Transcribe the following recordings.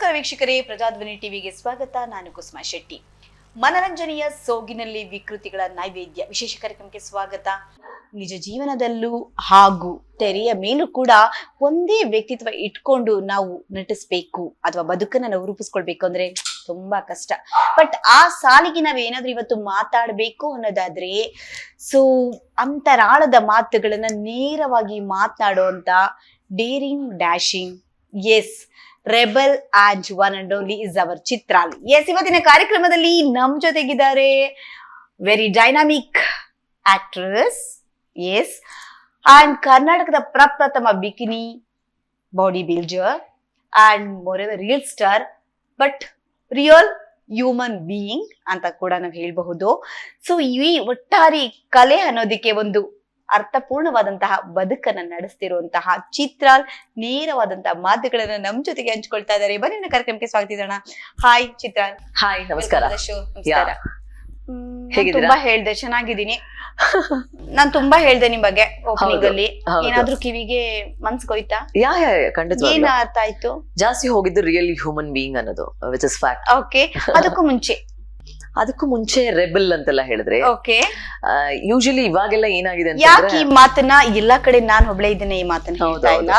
ನಮಸ್ಕಾರ ವೀಕ್ಷಕರೇ, ಪ್ರಜಾಧ್ವನಿ ಟಿವಿಗೆ ಸ್ವಾಗತ. ನಾನು ಕುಸುಮಾ ಶೆಟ್ಟಿ. ಮನರಂಜನೆಯ ಸೋಗಿನಲ್ಲಿ ವಿಕೃತಿಗಳ ನೈವೇದ್ಯ ವಿಶೇಷ ಕಾರ್ಯಕ್ರಮಕ್ಕೆ ಸ್ವಾಗತ. ನಿಜ ಜೀವನದಲ್ಲೂ ಹಾಗೂ ತೆರೆಯ ಮೇಲೂ ಕೂಡ ಒಂದೇ ವ್ಯಕ್ತಿತ್ವ ಇಟ್ಕೊಂಡು ನಾವು ನಟಿಸ್ಬೇಕು ಅಥವಾ ಬದುಕನ್ನ ನಾವು ರೂಪಿಸ್ಕೊಳ್ಬೇಕು ಅಂದ್ರೆ ತುಂಬಾ ಕಷ್ಟ. ಬಟ್ ಆ ಸಾಲಿಗೆ ನಾವೇನಾದ್ರೂ ಇವತ್ತು ಮಾತಾಡ್ಬೇಕು ಅನ್ನೋದಾದ್ರೆ ಅಂತರಾಳದ ಮಾತುಗಳನ್ನ ನೇರವಾಗಿ ಮಾತನಾಡುವಂತ daring dashing rebel and one and only is our Chitral. ಇವತ್ತಿನ ಕಾರ್ಯಕ್ರಮದಲ್ಲಿ ನಮ್ ಜೊತೆಗಿದ್ದಾರೆ ವೆರಿ ಡೈನಾಮಿಕ್ ಆಕ್ಟ್ರೆಸ್ ಅಂಡ್ ಕರ್ನಾಟಕದ ಪ್ರಪ್ರಥಮ bikini body builder and moreover real star but real human being ಅಂತ ಕೂಡ ನಾವು ಹೇಳ್ಬಹುದು. ಈ ಒಟ್ಟಾರೆ ಕಲೆ ಅನ್ನೋದಕ್ಕೆ ಒಂದು ಅರ್ಥಪೂರ್ಣವಾದಂತಹ ಬದುಕನ್ನ ನಡೆಸ್ತಿರುವಂತಹ ಚಿತ್ರಾಲ್ ನೇರವಾದಂತಹ ಮಾತುಗಳನ್ನ ನಮ್ ಜೊತೆಗೆ ಹಂಚ್ಕೊಳ್ತಾ ಇದ್ದಾರೆ. ಬನ್ನಿ ಕಾರ್ಯಕ್ರಮಕ್ಕೆ ಸ್ವಾಗತಿಸೋಣ. ಹಾಯ್ ಚಿತ್ರಾಲ್. ಹಾಯ್, ನಮಸ್ಕಾರ. ನಮಸ್ಕಾರ. ತುಂಬಾ ಹೇಳ್ದೆ, ಚೆನ್ನಾಗಿದ್ದೀನಿ. ನಾನ್ ತುಂಬಾ ಹೇಳ್ದೆ ನಿಮ್ ಬಗ್ಗೆ ಓಪನಿಂಗ್ ಅಲ್ಲಿ. ಏನಾದ್ರೂ ಕಿವಿಗೆ ಮನ್ಸ್ಗೋಯ್ತಾ? ಖಂಡಿತ. ಏನ್ ಅರ್ಥ ಆಯ್ತು? ಜಾಸ್ತಿ ಹೋಗಿದ್ದು ರಿಯಲ್ ಹ್ಯೂಮನ್ ಬೀಯಿಂಗ್ ಅನ್ನೋದು, ವಿಚ್ ಇಸ್ ಫ್ಯಾಕ್ಟ್. ಓಕೆ. ಅದಕ್ಕೂ ಮುಂಚೆ ರೆಬೆಲ್ ಅಂತೆಲ್ಲ ಹೇಳಿದ್ರೆ, ಯೂಶಲಿ ಇವಾಗೆಲ್ಲ ಏನಾಗಿದೆ ಅಂತ ಯಾಕೆ ಈ ಮಾತನ್ನ ಎಲ್ಲಾ ಕಡೆ ನಾನ್ ಒಬ್ಳೆ ಇದ್ದೇನೆ ಈ ಮಾತನ್ನ ಹೇಳ್ತಾ ಇಲ್ಲ.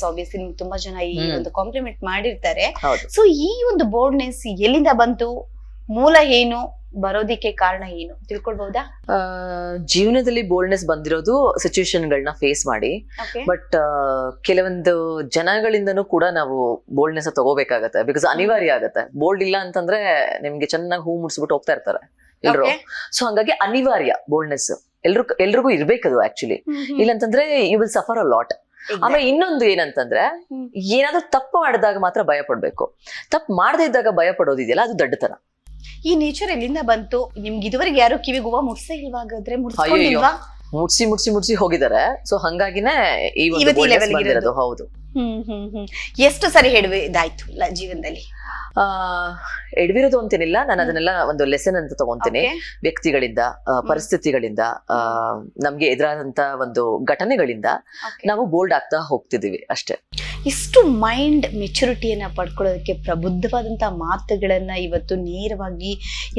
ಆಬ್ವಿಯಸ್ಲಿ ತುಂಬಾ ಜನ ಈ ಒಂದು ಕಾಂಪ್ಲಿಮೆಂಟ್ ಮಾಡಿರ್ತಾರೆ. ಸೊ ಈ ಒಂದು ಬೋಲ್ಡ್ನೆಸ್ ಎಲ್ಲಿಂದ ಬಂತು, ಮೂಲ ಏನು, ಬರೋದಿಕ್ಕೆ ಕಾರಣ ಏನು ತಿಳ್ಕೊಳ್ಬಹುದಾ? ಜೀವನದಲ್ಲಿ ಬೋಲ್ಡ್ನೆಸ್ ಬಂದಿರೋದು ಸಿಚುವೇಶನ್ ಗಳನ್ನ ಫೇಸ್ ಮಾಡಿ. ಬಟ್ ಕೆಲವೊಂದು ಜನಗಳಿಂದನೂ ಕೂಡ ನಾವು ಬೋಲ್ಡ್ನೆಸ್ ತಗೋಬೇಕಾಗತ್ತೆ. ಬಿಕಾಸ್ ಅನಿವಾರ್ಯ ಆಗತ್ತೆ. ಬೋಲ್ಡ್ ಇಲ್ಲ ಅಂತಂದ್ರೆ ನಿಮ್ಗೆ ಚೆನ್ನಾಗಿ ಹೂ ಮುಡ್ಸ್ಬಿಟ್ಟು ಹೋಗ್ತಾ ಇರ್ತಾರೆ ಎಲ್ರು. ಸೊ ಹಂಗಾಗಿ ಅನಿವಾರ್ಯ ಬೋಲ್ಡ್ನೆಸ್ ಎಲ್ರಿಗೂ ಇರ್ಬೇಕದು ಆಕ್ಚುಲಿ. ಇಲ್ಲಂತಂದ್ರೆ you will suffer a lot. ಆಮೇಲೆ ಇನ್ನೊಂದು ಏನಂತಂದ್ರೆ, ಏನಾದ್ರೂ ತಪ್ಪು ಮಾಡಿದಾಗ ಮಾತ್ರ ಭಯ ಪಡ್ಬೇಕು. ತಪ್ಪು ಮಾಡದೇ ಇದ್ದಾಗ ಭಯ ಪಡೋದಿದೆಯಲ್ಲ, ಅದು ದಡ್ಡತನ. ಈ ನೇಚರ್ ಎಲ್ಲಿಂದ ಬಂತು ನಿಮ್ಗೆ? ಇದುವರೆಗೆ ಯಾರು ಕಿವಿಗೆ ಹೂವ ಮುಡ್ಸೇ ಇಲ್ವಾಗಾದ್ರೆ? ಮುಡ್ಸಿ ಹೋಗಿದ್ದಾರೆ. ಸೊ ಹಂಗಾಗಿನೇ ಈ ಒಂದು ಹೌದು. ಎಷ್ಟು ಸರಿ ಇದಾಯ್ತು ಜೀವನದಲ್ಲಿ? ಎಡವಿರೋದು ಅಂತೇನಿಲ್ಲ. ನಾನು ಅದನ್ನೆಲ್ಲ ಒಂದು ಲೆಸನ್ ಅಂತ ತಗೊಂತೀನಿ. ವ್ಯಕ್ತಿಗಳಿಂದ, ಪರಿಸ್ಥಿತಿಗಳಿಂದ, ನಮ್ಗೆ ಎದುರಾದಂತ ಒಂದು ಘಟನೆಗಳಿಂದ ನಾವು ಬೋಲ್ಡ್ ಆಗ್ತಾ ಹೋಗ್ತಿದೀವಿ ಅಷ್ಟೇ. ಇಷ್ಟು ಮೈಂಡ್ ಮೆಚುರಿಟಿಯನ್ನ ಪಡ್ಕೊಳ್ಳೋದಕ್ಕೆ, ಪ್ರಬುದ್ಧವಾದಂತ ಮಾತುಗಳನ್ನ ಇವತ್ತು ನೇರವಾಗಿ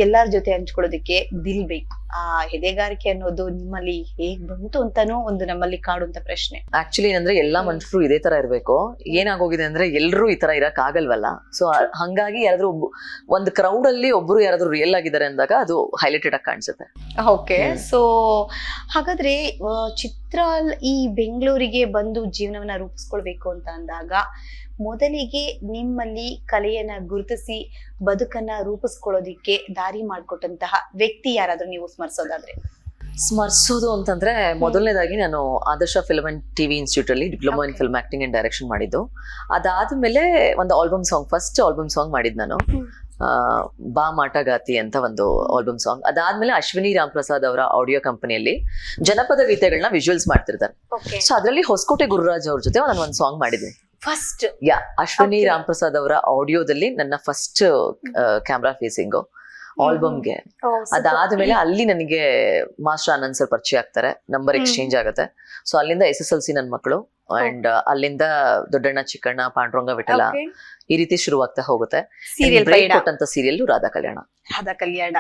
ಎಲ್ಲರ ಜೊತೆ ಹಂಚ್ಕೊಳ್ಳೋದಕ್ಕೆ ದಿಲ್ ಬೇಕು. ಆ ಎದೆಗಾರಿಕೆ ಅನ್ನೋದು ನಿಮ್ಮಲ್ಲಿ ಹೇಗ್ ಬಂತು ಅಂತಾನೂ ಒಂದು ನಮ್ಮಲ್ಲಿ ಕಾಡುವಂತ ಪ್ರಶ್ನೆ. ಆಕ್ಚುಲಿ ಏನಂದ್ರೆ ಎಲ್ಲಾ ಮನುಷ್ಯರು ಇದೇ ತರ ಇರ್ಬೇಕು. ಏನಾಗೋಗಿದೆ ಅಂದ್ರೆ ಎಲ್ರು ಈ ತರ ಇರಕ್ ಆಗಲ್ವಲ್ಲ. ಸೊ ಹಂಗಾಗಿ ಯಾರಾದ್ರೂ ಒಂದು ಕ್ರೌಡ್ ಅಲ್ಲಿ ಒಬ್ರು ಯಾರಾದ್ರೂ ರಿಯಲ್ ಆಗಿದ್ದಾರೆ ಅಂದಾಗ ಅದು ಹೈಲೈಟೆಡ್ ಆಗಿ ಕಾಣಿಸುತ್ತೆ. ಓಕೆ. ಸೊ ಹಾಗಾದ್ರೆ ಚಿತ್ರಾಲ್ ಈ ಬೆಂಗಳೂರಿಗೆ ಬಂದು ಜೀವನವನ್ನ ರೂಪಿಸ್ಕೊಳ್ಬೇಕು ಅಂತ ಅಂದಾಗ ಮೊದಲಿಗೆ ನಿಮ್ಮಲ್ಲಿ ಕಲೆಯನ್ನ ಗುರುತಿಸಿ ಬದುಕನ್ನ ರೂಪಿಸ್ಕೊಳ್ಳೋದಿಕ್ಕೆ ದಾರಿ ಮಾಡ್ಕೊಟ್ಟಂತಹ ವ್ಯಕ್ತಿ ಯಾರಾದ್ರೂ ನೀವು ಸ್ಮರಿಸೋದು ಅಂತಂದ್ರೆ, ಮೊದಲನೇದಾಗಿ ನಾನು ಆದರ್ಶ ಫಿಲ್ಮ್ ಅಂಡ್ ಟಿವಿ ಇನ್ಸ್ಟಿಟ್ಯೂಟ್ ಅಲ್ಲಿ diploma in film acting and direction ಮಾಡಿದ್ದು. ಅದಾದ್ಮೇಲೆ ಒಂದು album song, first album song ಮಾಡಿದ್ ನಾನು, ಬಾ ಮಾಟಗಾತಿ ಅಂತ ಒಂದು ಆಲ್ಬಮ್ ಸಾಂಗ್. ಅದಾದ್ಮೇಲೆ ಅಶ್ವಿನಿ ರಾಮ್ ಪ್ರಸಾದ್ ಅವರ ಆಡಿಯೋ ಕಂಪನಿಯಲ್ಲಿ ಜನಪದ ಗೀತೆಗಳನ್ನ ವಿಜುವಲ್ಸ್ ಮಾಡ್ತಿರ್ತಾರೆ. ಸೊ ಅದ್ರಲ್ಲಿ ಹೊಸಕೋಟೆ ಗುರುರಾಜ್ ಅವ್ರ ಜೊತೆ ನಾನು ಒಂದು ಸಾಂಗ್ ಮಾಡಿದ್ದೀನಿ ಫಸ್ಟ್. ಅಶ್ವಿನಿ ರಾಮ್ ಪ್ರಸಾದ್ ಅವರ ಆಡಿಯೋದಲ್ಲಿ ನನ್ನ ಫಸ್ಟ್ ಕ್ಯಾಮ್ರಾ ಫೇಸಿಂಗ್ ಆಲ್ಬಮ್ಗೆ. ಅದಾದ್ಮೇಲೆ ಅಲ್ಲಿ ನನಗೆ ಮಾಸ್ಟರ್ ಆನಂದ್ ಸರ್ ಪರಿಚಯ ಆಗ್ತಾರೆ, ನಂಬರ್ ಎಕ್ಸ್ಚೇಂಜ್ ಆಗುತ್ತೆ. ಸೊ ಅಲ್ಲಿಂದ SSLC ನನ್ನ ಮಕ್ಕಳು, ಅಂಡ್ ಅಲ್ಲಿಂದ ದೊಡ್ಡಣ್ಣ ಚಿಕ್ಕಣ್ಣ, ಪಾಂಡುರಂಗ ವಿಠಲ, ಈ ರೀತಿ ಶುರುವಾಗ್ತಾ ಹೋಗುತ್ತೆ. ಸೀರಿಯಲ್ ಕೊಟ್ಟಂತ ಸೀರಿಯಲ್ ರಾಧಾ ಕಲ್ಯಾಣ.